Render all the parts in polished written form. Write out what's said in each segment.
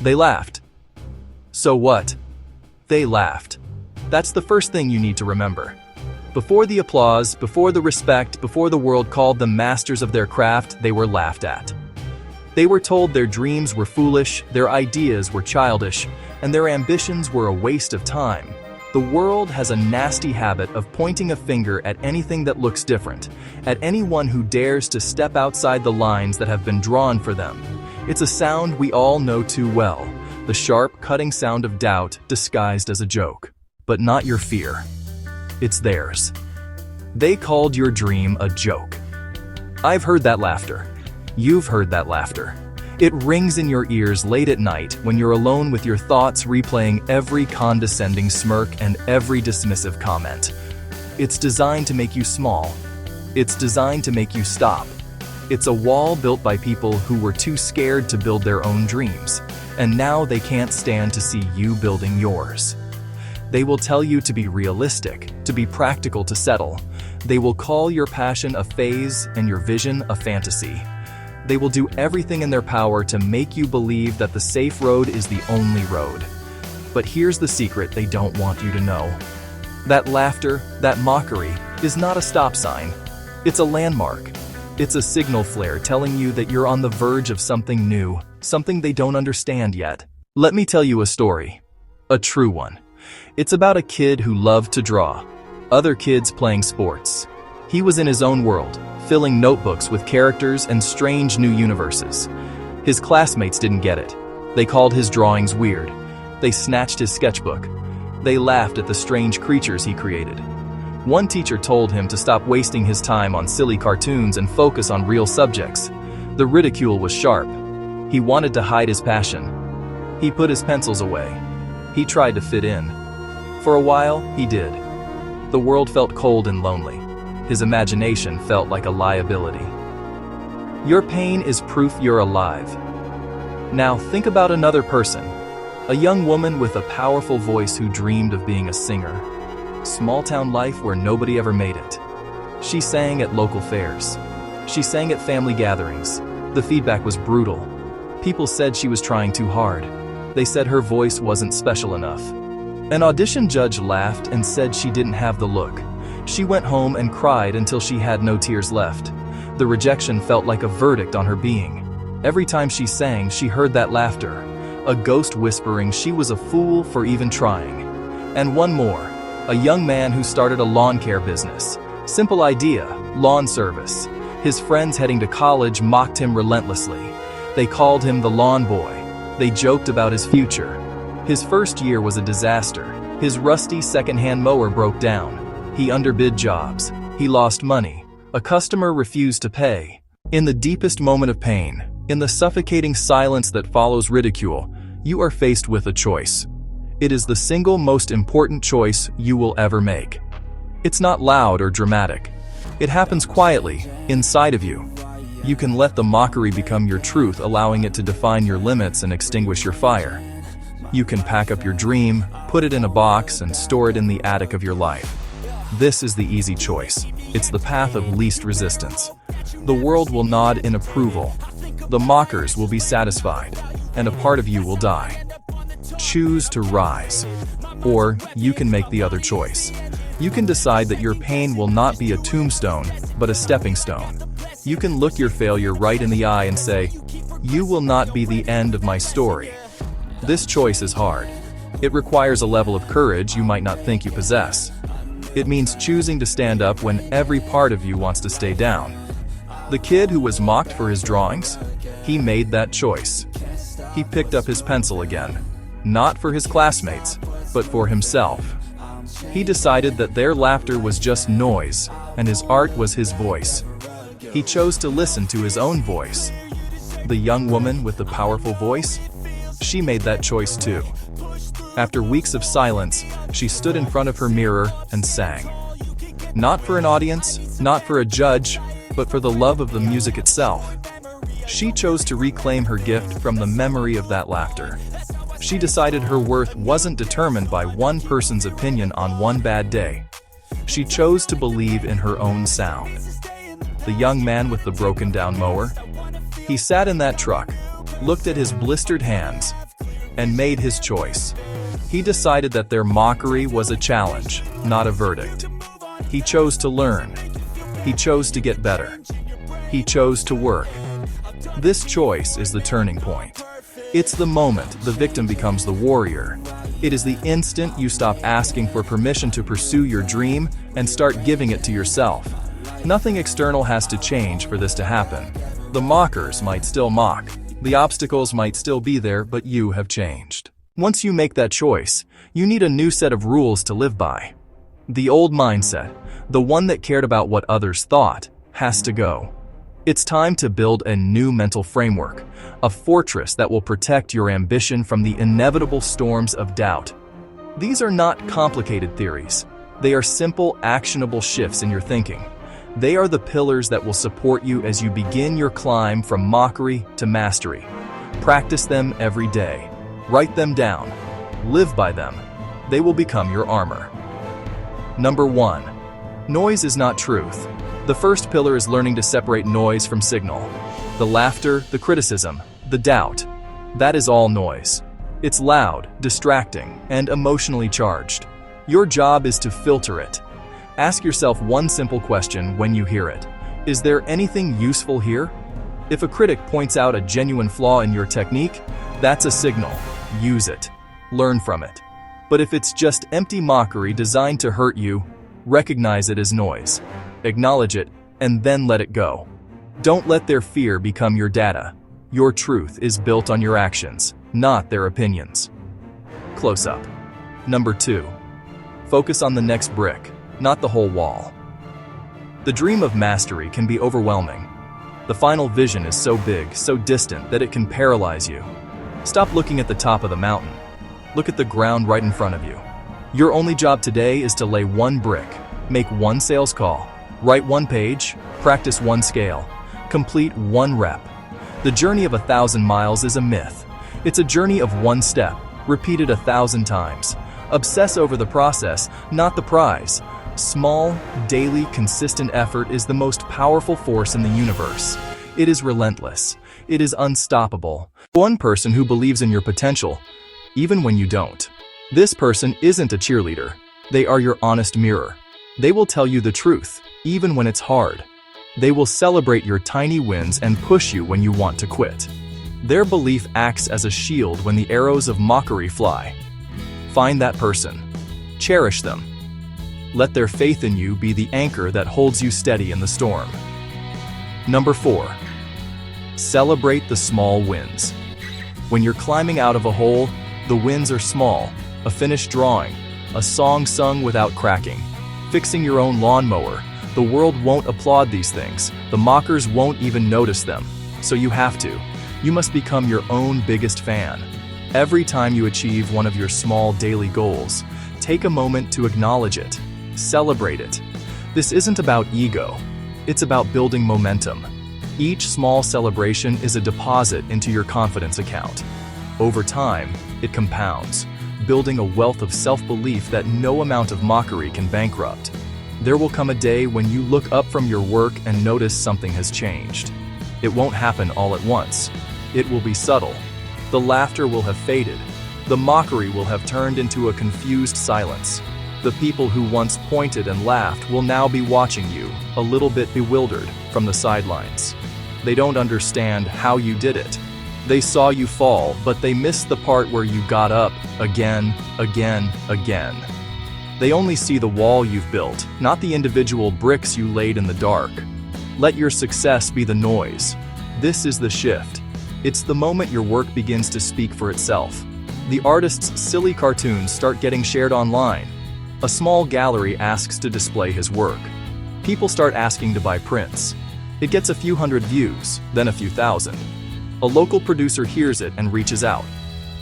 They laughed. So what? They laughed. That's the first thing you need to remember. Before the applause, before the respect, before the world called them masters of their craft, they were laughed at. They were told their dreams were foolish, their ideas were childish, and their ambitions were a waste of time. The world has a nasty habit of pointing a finger at anything that looks different, at anyone who dares to step outside the lines that have been drawn for them. It's a sound we all know too well, the sharp, cutting sound of doubt disguised as a joke. But not your fear. It's theirs. They called your dream a joke. I've heard that laughter. You've heard that laughter. It rings in your ears late at night when you're alone with your thoughts, replaying every condescending smirk and every dismissive comment. It's designed to make you small. It's designed to make you stop. It's a wall built by people who were too scared to build their own dreams, and now they can't stand to see you building yours. They will tell you to be realistic, to be practical, to settle. They will call your passion a phase and your vision a fantasy. They will do everything in their power to make you believe that the safe road is the only road. But here's the secret they don't want you to know. That laughter, that mockery, is not a stop sign. It's a landmark. It's a signal flare telling you that you're on the verge of something new, something they don't understand yet. Let me tell you a story. A true one. It's about a kid who loved to draw. Other kids playing sports. He was in his own world, filling notebooks with characters and strange new universes. His classmates didn't get it. They called his drawings weird. They snatched his sketchbook. They laughed at the strange creatures he created. One teacher told him to stop wasting his time on silly cartoons and focus on real subjects. The ridicule was sharp. He wanted to hide his passion. He put his pencils away. He tried to fit in. For a while, he did. The world felt cold and lonely. His imagination felt like a liability. Your pain is proof you're alive. Now think about another person. A young woman with a powerful voice who dreamed of being a singer. Small-town life where nobody ever made it. She sang at local fairs. She sang at family gatherings. The feedback was brutal. People said she was trying too hard. They said her voice wasn't special enough. An audition judge laughed and said she didn't have the look. She went home and cried until she had no tears left. The rejection felt like a verdict on her being. Every time she sang, she heard that laughter, a ghost whispering she was a fool for even trying. And one more, a young man who started a lawn care business. Simple idea, lawn service. His friends heading to college mocked him relentlessly. They called him the lawn boy. They joked about his future. His first year was a disaster. His rusty second-hand mower broke down. He underbid jobs. He lost money. A customer refused to pay. In the deepest moment of pain, in the suffocating silence that follows ridicule, you are faced with a choice. It is the single most important choice you will ever make. It's not loud or dramatic. It happens quietly, inside of you. You can let the mockery become your truth, allowing it to define your limits and extinguish your fire. You can pack up your dream, put it in a box, and store it in the attic of your life. This is the easy choice. It's the path of least resistance. The world will nod in approval. The mockers will be satisfied, and a part of you will die. Choose to rise. Or you can make the other choice. You can decide that your pain will not be a tombstone, but a stepping stone. You can look your failure right in the eye and say, "You will not be the end of my story." This choice is hard. It requires a level of courage you might not think you possess. It means choosing to stand up when every part of you wants to stay down. The kid who was mocked for his drawings, he made that choice. He picked up his pencil again, not for his classmates, but for himself. He decided that their laughter was just noise, and his art was his voice. He chose to listen to his own voice. The young woman with the powerful voice, she made that choice too. After weeks of silence, she stood in front of her mirror and sang. Not for an audience, not for a judge, but for the love of the music itself. She chose to reclaim her gift from the memory of that laughter. She decided her worth wasn't determined by one person's opinion on one bad day. She chose to believe in her own sound. The young man with the broken-down mower, he sat in that truck, looked at his blistered hands, and made his choice. He decided that their mockery was a challenge, not a verdict. He chose to learn. He chose to get better. He chose to work. This choice is the turning point. It's the moment the victim becomes the warrior. It is the instant you stop asking for permission to pursue your dream and start giving it to yourself. Nothing external has to change for this to happen. The mockers might still mock. The obstacles might still be there, but you have changed. Once you make that choice, you need a new set of rules to live by. The old mindset, the one that cared about what others thought, has to go. It's time to build a new mental framework, a fortress that will protect your ambition from the inevitable storms of doubt. These are not complicated theories. They are simple, actionable shifts in your thinking. They are the pillars that will support you as you begin your climb from mockery to mastery. Practice them every day. Write them down. Live by them. They will become your armor. Number 1. Noise is not truth. The first pillar is learning to separate noise from signal. The laughter, the criticism, the doubt. That is all noise. It's loud, distracting, and emotionally charged. Your job is to filter it. Ask yourself one simple question when you hear it. Is there anything useful here? If a critic points out a genuine flaw in your technique, that's a signal. Use it. Learn from it. But if it's just empty mockery designed to hurt you, recognize it as noise. Acknowledge it, and then let it go. Don't let their fear become your data. Your truth is built on your actions, not their opinions. Close up. Number 2. Focus on the next brick, not the whole wall. The dream of mastery can be overwhelming. The final vision is so big, so distant, that it can paralyze you. Stop looking at the top of the mountain. Look at the ground right in front of you. Your only job today is to lay one brick, make one sales call, write one page, practice one scale, complete one rep. The journey of 1,000 miles is a myth. It's a journey of one step, repeated 1,000 times. Obsess over the process, not the prize. Small, daily, consistent effort is the most powerful force in the universe. It is relentless. It is unstoppable. One person who believes in your potential, even when you don't. This person isn't a cheerleader. They are your honest mirror. They will tell you the truth, even when it's hard. They will celebrate your tiny wins and push you when you want to quit. Their belief acts as a shield when the arrows of mockery fly. Find that person. Cherish them. Let their faith in you be the anchor that holds you steady in the storm. Number 4. Celebrate the small wins. When you're climbing out of a hole, the wins are small. A finished drawing, a song sung without cracking, fixing your own lawnmower. The world won't applaud these things. The mockers won't even notice them. So you have to. You must become your own biggest fan. Every time you achieve one of your small daily goals, take a moment to acknowledge it. Celebrate it. This isn't about ego. It's about building momentum. Each small celebration is a deposit into your confidence account. Over time, it compounds, building a wealth of self-belief that no amount of mockery can bankrupt. There will come a day when you look up from your work and notice something has changed. It won't happen all at once. It will be subtle. The laughter will have faded. The mockery will have turned into a confused silence. The people who once pointed and laughed will now be watching you, a little bit bewildered, from the sidelines. They don't understand how you did it. They saw you fall, but they missed the part where you got up again. They only see the wall you've built, not the individual bricks you laid in the dark. Let your success be the noise. This is the shift. It's the moment your work begins to speak for itself. The artist's silly cartoons start getting shared online. A small gallery asks to display his work. People start asking to buy prints. It gets a few hundred views, then a few thousand. A local producer hears it and reaches out.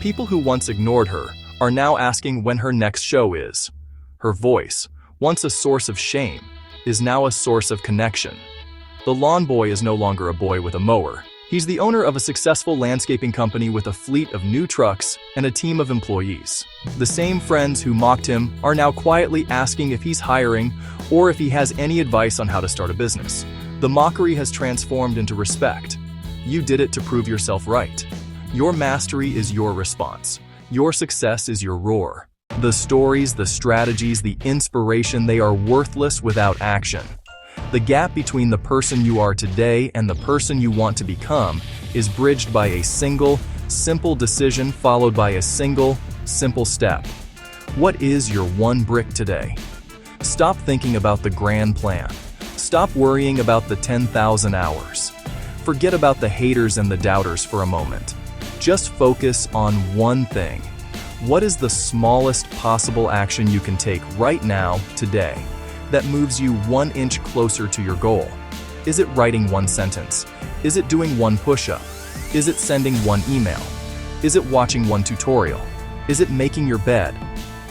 People who once ignored her are now asking when her next show is. Her voice, once a source of shame, is now a source of connection. The lawn boy is no longer a boy with a mower. He's the owner of a successful landscaping company with a fleet of new trucks and a team of employees. The same friends who mocked him are now quietly asking if he's hiring or if he has any advice on how to start a business. The mockery has transformed into respect. You did it to prove yourself right. Your mastery is your response. Your success is your roar. The stories, the strategies, the inspiration, they are worthless without action. The gap between the person you are today and the person you want to become is bridged by a single, simple decision followed by a single, simple step. What is your one brick today? Stop thinking about the grand plan. Stop worrying about the 10,000 hours. Forget about the haters and the doubters for a moment. Just focus on one thing. What is the smallest possible action you can take right now, today, that moves you 1 inch closer to your goal? Is it writing one sentence? Is it doing one push-up? Is it sending one email? Is it watching one tutorial? Is it making your bed?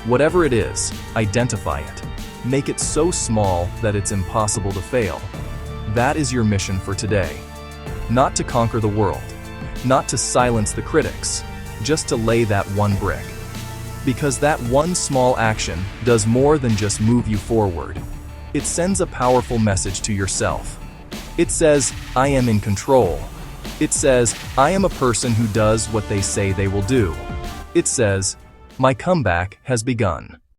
Whatever it is, identify it. Make it so small that it's impossible to fail. That is your mission for today. Not to conquer the world, not to silence the critics, just to lay that one brick. Because that one small action does more than just move you forward. It sends a powerful message to yourself. It says, I am in control. It says, I am a person who does what they say they will do. It says, my comeback has begun.